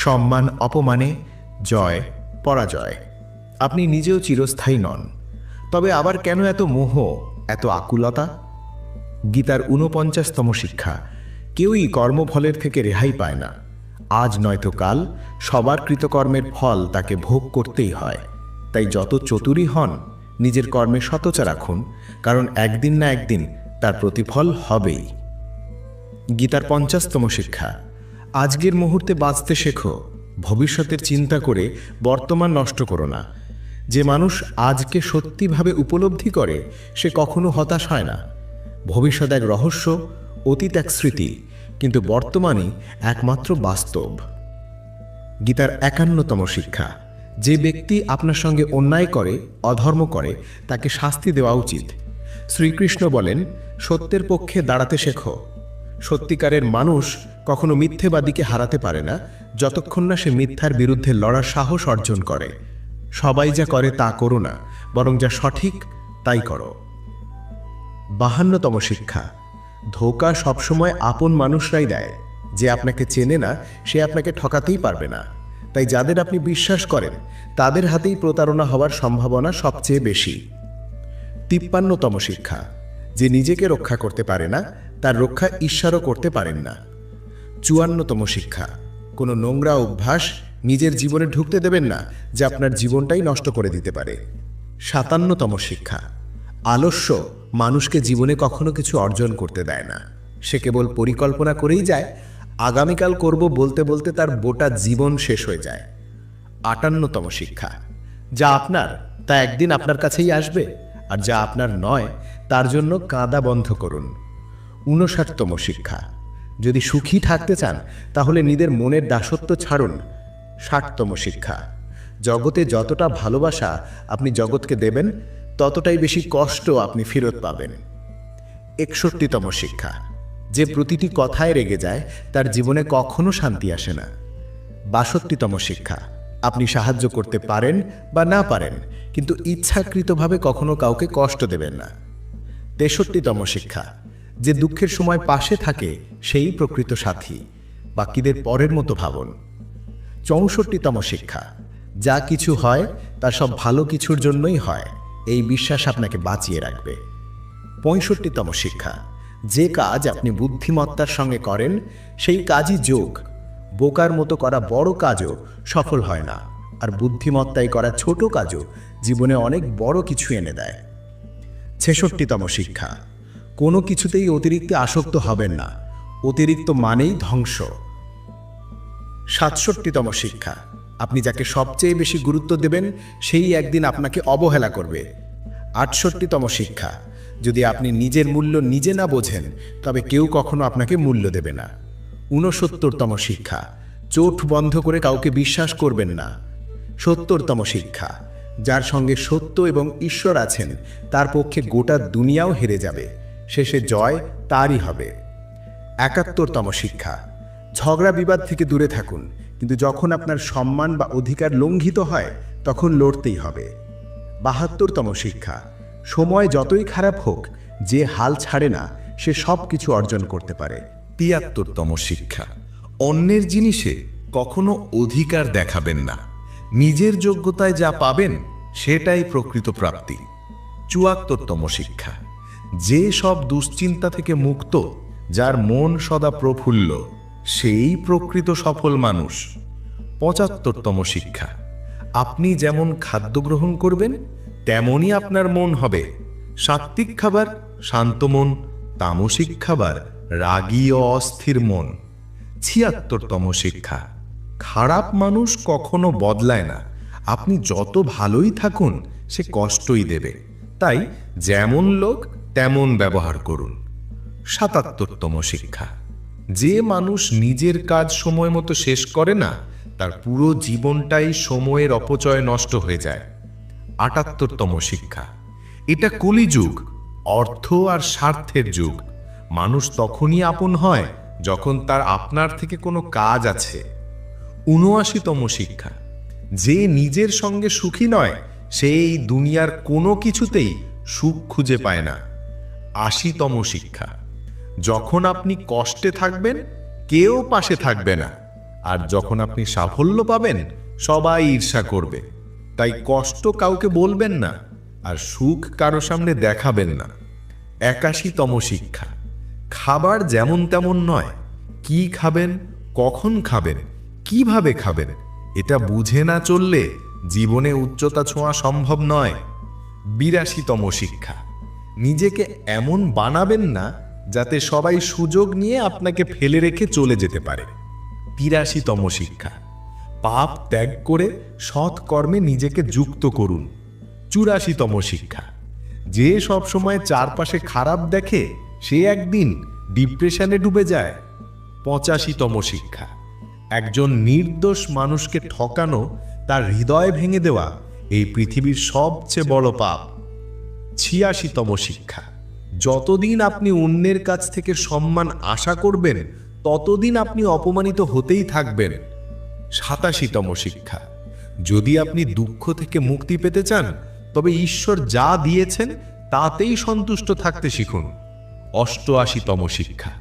সম্মান অপমানে, জয় পরাজয়। আপনি নিজেও চিরস্থায়ী নন। তবে আবার কেন এত মোহ, এত আকুলতা? গীতার ৪৯তম শিক্ষা, কেউই কর্মফলের থেকে রেহাই পায় না। আজ নয়তো কাল সবার কৃতকর্মের ফল তাকে ভোগ করতেই হয়। তাই যত চতুরই হন, নিজের কর্মে সততা রাখুন, কারণ একদিন না একদিন তার প্রতিফল হবেই। গীতার ৫০তম শিক্ষা, আজকের মুহূর্তে বাঁচতে শেখো, ভবিষ্যতের চিন্তা করে বর্তমান নষ্ট করো না। যে মানুষ আজকে সত্যিভাবে উপলব্ধি করে, সে কখনো হতাশ হয় না। ভবিষ্যৎ এক রহস্য, অতীত এক স্মৃতি, কিন্তু বর্তমানই একমাত্র বাস্তব। গীতার ৫১তম শিক্ষা, যে ব্যক্তি আপনার সঙ্গে অন্যায় করে, অধর্ম করে, তাকে শাস্তি দেওয়া উচিত। শ্রীকৃষ্ণ বলেন, সত্যের পক্ষে দাঁড়াতে শেখো। সত্যিকারের মানুষ কখনো মিথ্যেবাদীকে হারাতে পারে না, যতক্ষণ না সে মিথ্যার বিরুদ্ধে লড়ার সাহস অর্জন করে। সবাই যা করে তা করো না, বরং যা সঠিক তাই করো। ৫২তম শিক্ষা, ধোঁকা সবসময় আপন মানুষরাই দেয়। যে আপনাকে চেনে না, সে আপনাকে ঠকাতেই পারবে না। তাই যাদের আপনি বিশ্বাস করেন, তাদের হাতেই প্রতারণা হওয়ার সম্ভাবনা সবচেয়ে বেশি। ৫৩তম শিক্ষা, যে নিজেকে রক্ষা করতে পারে না, তার রক্ষা ঈশ্বরও করতে পারেন না। ৫৪তম শিক্ষা, কোনো নোংরা অভ্যাস নিজের জীবনে ঢুকতে দেবেন না, যে আপনার জীবনটাই নষ্ট করে দিতে পারে। ৫৭তম শিক্ষা, আলস্য মানুষকে জীবনে কখনো কিছু অর্জন করতে দেয় না। সে কেবল পরিকল্পনা করেই যায়, আগামীকাল করব বলতে বলতে তার গোটা জীবন শেষ হয়ে যায়। ৫৮তম শিক্ষা, যা আপনার তা একদিন আপনার কাছেই আসবে, আর যা আপনার নয় তার জন্য কাঁদা বন্ধ করুন। ৫৯তম শিক্ষা, যদি সুখী থাকতে চান তাহলে নিজের মনের দাসত্ব ছাড়ুন। ৬০তম শিক্ষা, জগতে যতটা ভালোবাসা আপনি জগৎকে দেবেন, ততটাই বেশি কষ্ট আপনি ফেরত পাবেন। ৬১তম শিক্ষা, যে প্রতিটি কথায় রেগে যায়, তার জীবনে কখনো শান্তি আসে না। ৬২তম শিক্ষা, আপনি সাহায্য করতে পারেন বা না পারেন, কিন্তু ইচ্ছাকৃতভাবে কখনো কাউকে কষ্ট দেবেন না। ৬৩তম শিক্ষা, যে দুঃখের সময় পাশে থাকে সেই প্রকৃত সাথী, বাকিদের পরের মতো ভাবুন। ৬৪তম শিক্ষা, যা কিছু হয় তা সব ভালো কিছুর জন্যই হয়, এই বিশ্বাস আপনাকে বাঁচিয়ে রাখবে। ৬৫তম শিক্ষা, যে কাজ আপনি বুদ্ধিমত্তার সঙ্গে করেন সেই কাজই যোগ। বোকার মতো করা বড় কাজও সফল হয় না, আর বুদ্ধিমত্তায় করা ছোট কাজও জীবনে অনেক বড় কিছু এনে দেয়। ৬৬তম শিক্ষা, কোনো কিছুতেই অতিরিক্ত আসক্ত হবেন না, অতিরিক্ত মানেই ধ্বংস। ৬৭তম শিক্ষা, আপনি যাকে সবচেয়ে বেশি গুরুত্ব দেবেন সেই একদিন আপনাকে অবহেলা করবে। ৬৮তম শিক্ষা, যদি আপনি নিজের মূল্য নিজে না বোঝেন তবে কেউ কখনো আপনাকে মূল্য দেবে না। ৬৯তম শিক্ষা, চোখ বন্ধ করে কাউকে বিশ্বাস করবেন না। ৭০তম শিক্ষা, যার সঙ্গে সত্য এবং ঈশ্বর আছেন তার পক্ষে গোটা দুনিয়াও হেরে যাবে, শেষে জয় তারই হবে। ৭১তম শিক্ষা, ঝগড়া বিবাদ থেকে দূরে থাকুন, কিন্তু যখন আপনার সম্মান বা অধিকার লঙ্ঘিত হয় তখন লড়তেই হবে। ৭২তম শিক্ষা, সময় যতই খারাপ হোক, যে হাল ছাড়ে না সে সব কিছু অর্জন করতে পারে। ৭৩তম শিক্ষা, অন্যের জিনিসে কখনো অধিকার দেখাবেন না, নিজের যোগ্যতায় যা পাবেন সেটাই প্রকৃত প্রাপ্তি। ৭৪তম শিক্ষা, যে সব দুশ্চিন্তা থেকে মুক্ত, যার মন সদা প্রফুল্ল, সেই প্রকৃত সফল মানুষ। ৭৫তম শিক্ষা, আপনি যেমন খাদ্য গ্রহণ করবেন তেমনই আপনার মন হবে। সাত্ত্বিক খাবার শান্ত মন, তামসিক খাবার রাগী ও অস্থির মন। ৭৬তম শিক্ষা, খারাপ মানুষ কখনো বদলায় না, আপনি যত ভালোই থাকুন সে কষ্টই দেবে, তাই যেমন লোক তেমন ব্যবহার করুন। ৭৭তম শিক্ষা, যে মানুষ নিজের কাজ সময় মতো শেষ করে না তার পুরো জীবনটাই সময়ের অপচয় নষ্ট হয়ে যায়। ৭৮তম শিক্ষা, এটা কলিযুগ, অর্থ আর স্বার্থের যুগ। মানুষ তখনই আপন হয় যখন তার আপনার থেকে কোনো কাজ আছে। ৭৯তম শিক্ষা, যে নিজের সঙ্গে সুখী নয় সে এই দুনিয়ার কোনো কিছুতেই সুখ খুঁজে পায় না। ৮০তম শিক্ষা, যখন আপনি কষ্টে থাকবেন কেউ পাশে থাকবে না, আর যখন আপনি সাফল্য পাবেন সবাই ঈর্ষা করবে, তাই কষ্ট কাউকে বলবেন না আর সুখ কারো সামনে দেখাবেন না। ৮১তম শিক্ষা, খাবার যেমন তেমন নয়, কি খাবেন, কখন খাবেন, কিভাবে খাবেন এটা বুঝে না চললে জীবনে উচ্চতা ছোঁয়া সম্ভব নয়। ৮২তম শিক্ষা, নিজেকে এমন বানাবেন না যাতে সবাই সুযোগ নিয়ে আপনাকে ফেলে রেখে চলে যেতে পারে। ৮৩তম শিক্ষা, পাপ ত্যাগ করে সৎ কর্মে নিজেকে যুক্ত করুন। ৮৪তম শিক্ষা, যে সব সময় চারপাশে খারাপ দেখে সে একদিন ডিপ্রেশনে ডুবে যায়। ৮৫তম শিক্ষা, একজন নির্দোষ মানুষকে ঠকানো, তার হৃদয় ভেঙে দেওয়া এই পৃথিবীর সবচেয়ে বড় পাপ। ৮৬তম শিক্ষা, যতদিন আপনি অন্যের কাছ থেকে সম্মান আশা করবেন ততদিন আপনি অপমানিত হতেই থাকবেন। ৮৭তম শিক্ষা, যদি আপনি দুঃখ থেকে মুক্তি পেতে চান তবে ঈশ্বর যা দিয়েছেন তাতেই সন্তুষ্ট থাকতে শিখুন। ৮৮তম শিক্ষা,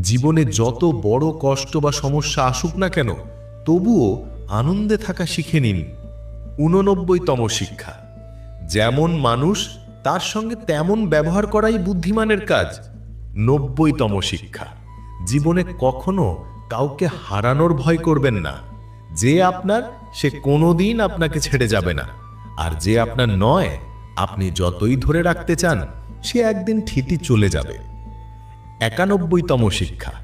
জীবনে যত বড় কষ্ট বা সমস্যা আসুক না কেন তবুও আনন্দে থাকা শিখে নিন। ৮৯তম শিক্ষা, যেমন মানুষ তার সঙ্গে তেমন ব্যবহার করাই বুদ্ধিমানের কাজ। ৯০তম শিক্ষা, জীবনে কখনো কাউকে হারানোর ভয় করবেন না, যে আপনার সে কোনোদিন আপনাকে ছেড়ে যাবে না, আর যে আপনার নয় আপনি যতই ধরে রাখতে চান সে একদিন ঠিকই চলে যাবে। ৯১তম শিক্ষা,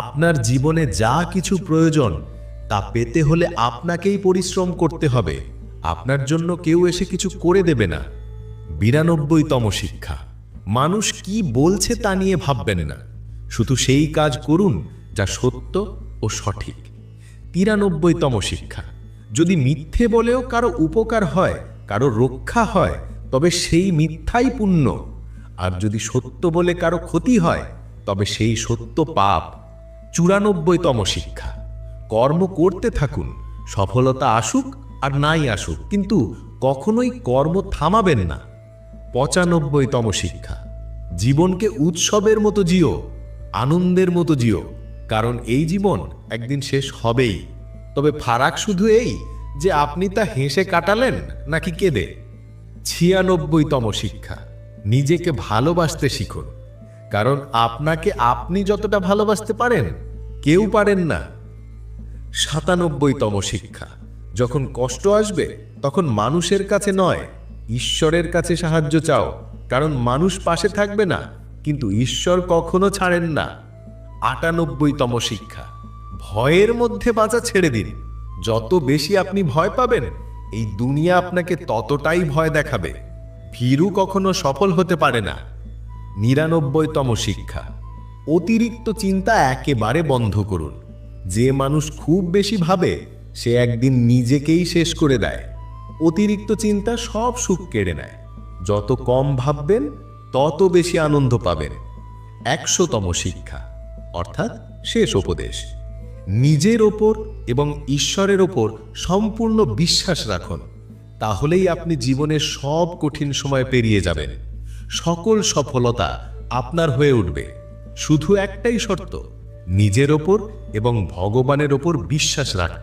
আপনার জীবনে যা কিছু প্রয়োজন তা পেতে হলে আপনাকেই পরিশ্রম করতে হবে, আপনার জন্য কেউ এসে কিছু করে দেবে না। ৯২তম শিক্ষা, মানুষ কি বলছে তা নিয়ে ভাববেন না, শুধু সেই কাজ করুন যা সত্য ও সঠিক। ৯৩তম শিক্ষা, যদি মিথ্যে বলেও কারো উপকার হয়, কারো রক্ষা হয়, তবে সেই মিথ্যাই পুণ্য, আর যদি সত্য বলে কারো ক্ষতি হয় তবে সেই সত্য পাপ। ৯৪তম শিক্ষা, কর্ম করতে থাকুন, সফলতা আসুক আর নাই আসুক, কিন্তু কখনোই কর্ম থামাবেন না। ৯৫তম শিক্ষা, জীবনকে উৎসবের মতো জিও, আনন্দের মতো জিও, কারণ এই জীবন একদিন শেষ হবেই, তবে ফারাক শুধু এই যে আপনি তা হেসে কাটালেন নাকি কেঁদে। ৯৬তম শিক্ষা, নিজেকে ভালোবাসতে শিখুন, কারণ আপনাকে আপনি যতটা ভালোবাসতে পারেন কেউ পারেন না। ৯৭তম শিক্ষা, যখন কষ্ট আসবে তখন মানুষের কাছে নয় ঈশ্বরের কাছে সাহায্য চাও, কারণ মানুষ পাশে থাকবে না কিন্তু ঈশ্বর কখনো ছাড়েন না। ৯৮তম শিক্ষা, ভয়ের মধ্যে বাঁচা ছেড়ে দিন, যত বেশি আপনি ভয় পাবেন এই দুনিয়া আপনাকে ততটাই ভয় দেখাবে, ভীরু কখনো সফল হতে পারে না। ৯৯তম শিক্ষা, অতিরিক্ত চিন্তা একেবারে বন্ধ করুন, যে মানুষ খুব বেশি ভাবে সে একদিন নিজেকেই শেষ করে দেয়। অতিরিক্ত চিন্তা সব সুখ কেড়ে নেয়। যত কম ভাববেন তত বেশি আনন্দ পাবেন। 100তম শিক্ষা অর্থাৎ শেষ উপদেশ, নিজের ওপর এবং ঈশ্বরের ওপর সম্পূর্ণ বিশ্বাস রাখুন। তাহলেই আপনি জীবনের সব কঠিন সময় পেরিয়ে যাবেন। সকল সফলতা আপনার হয়ে উঠবে। শুধু একটাই শর্ত, নিজের ওপর এবং ভগবানের ওপর বিশ্বাস রাখুন।